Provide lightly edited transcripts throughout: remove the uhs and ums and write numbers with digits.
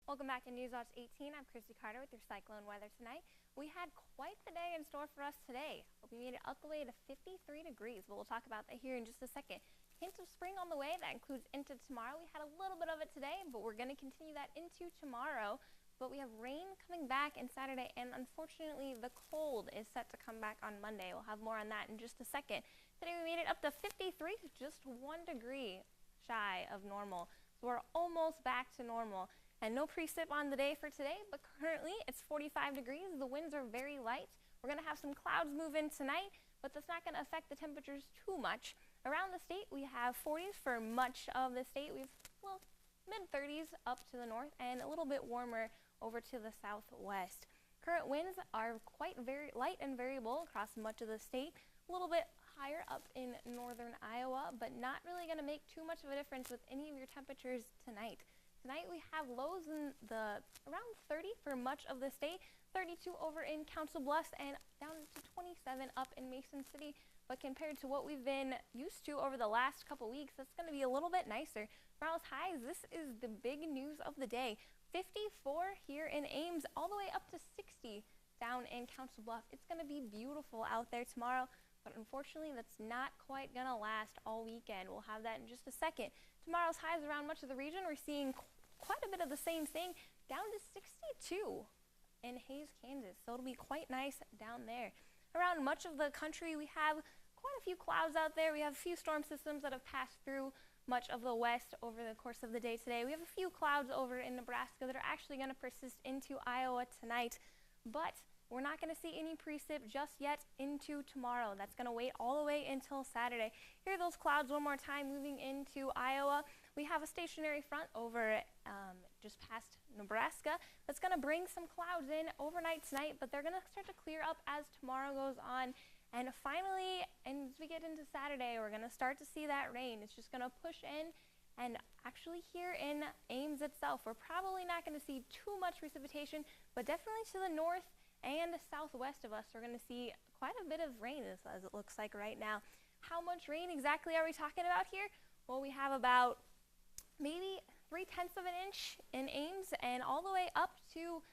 Welcome back to Newswatch 18. I'm Kristy Carter with your cyclone weather tonight. We had quite the day in store for us today. We made it up the way to 53 degrees, but we'll talk about that here in just a second. Hints of spring on the way. That includes into tomorrow. We had a little bit of it today, but we're going to continue that into tomorrow. But we have rain coming back on Saturday, and unfortunately, the cold is set to come back on Monday. We'll have more on that in just a second. Today we made it up to 53, just 1 degree shy of normal. So we're almost back to normal. And no precip on the day for today, but currently it's 45 degrees. The winds are very light. We're going to have some clouds move in tonight, but that's not going to affect the temperatures too much. Around the state, we have 40s for much of the state. We've, mid-30s up to the north and a little bit warmer over to the southwest. Current winds are quite very light and variable across much of the state. A little bit higher up in northern Iowa, but not really going to make too much of a difference with any of your temperatures tonight. Tonight we have lows in the around 30 for much of the state, 32 over in Council Bluffs, and down to 27 up in Mason City. But compared to what we've been used to over the last couple weeks, that's going to be a little bit nicer. Tomorrow's highs, this is the big news of the day. 54 here in Ames, all the way up to 60 down in Council Bluffs. It's going to be beautiful out there tomorrow, but unfortunately that's not quite going to last all weekend. We'll have that in just a second. Tomorrow's highs around much of the region, we're seeing quite a bit of the same thing, down to 62 in Hayes, Kansas. So it'll be quite nice down there. Around much of the country, we have quite a few clouds out there. We have a few storm systems that have passed through much of the west over the course of the day today. We have a few clouds over in Nebraska that are actually going to persist into Iowa tonight, but we're not going to see any precip just yet into tomorrow. That's going to wait all the way until Saturday. Here are those clouds one more time moving into Iowa. We have a stationary front over just past Nebraska that's going to bring some clouds in overnight tonight, but they're going to start to clear up as tomorrow goes on. And finally, as we get into Saturday, we're going to start to see that rain. It's just going to push in. And actually here in Ames itself, we're probably not going to see too much precipitation, but definitely to the north and southwest of us, we're going to see quite a bit of rain as it looks like right now. How much rain exactly are we talking about here? Well, we have about maybe 0.3 of an inch in Ames and all the way up to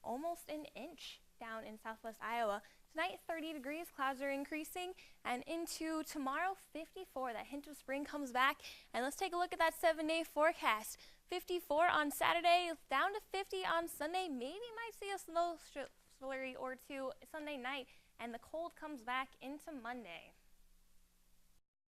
almost an inch down in southwest Iowa. Tonight, 30 degrees, clouds are increasing, and into tomorrow, 54. That hint of spring comes back, and let's take a look at that 7-day forecast. 54 on Saturday, down to 50 on Sunday. Maybe might see a snow flurry or two Sunday night, and the cold comes back into Monday.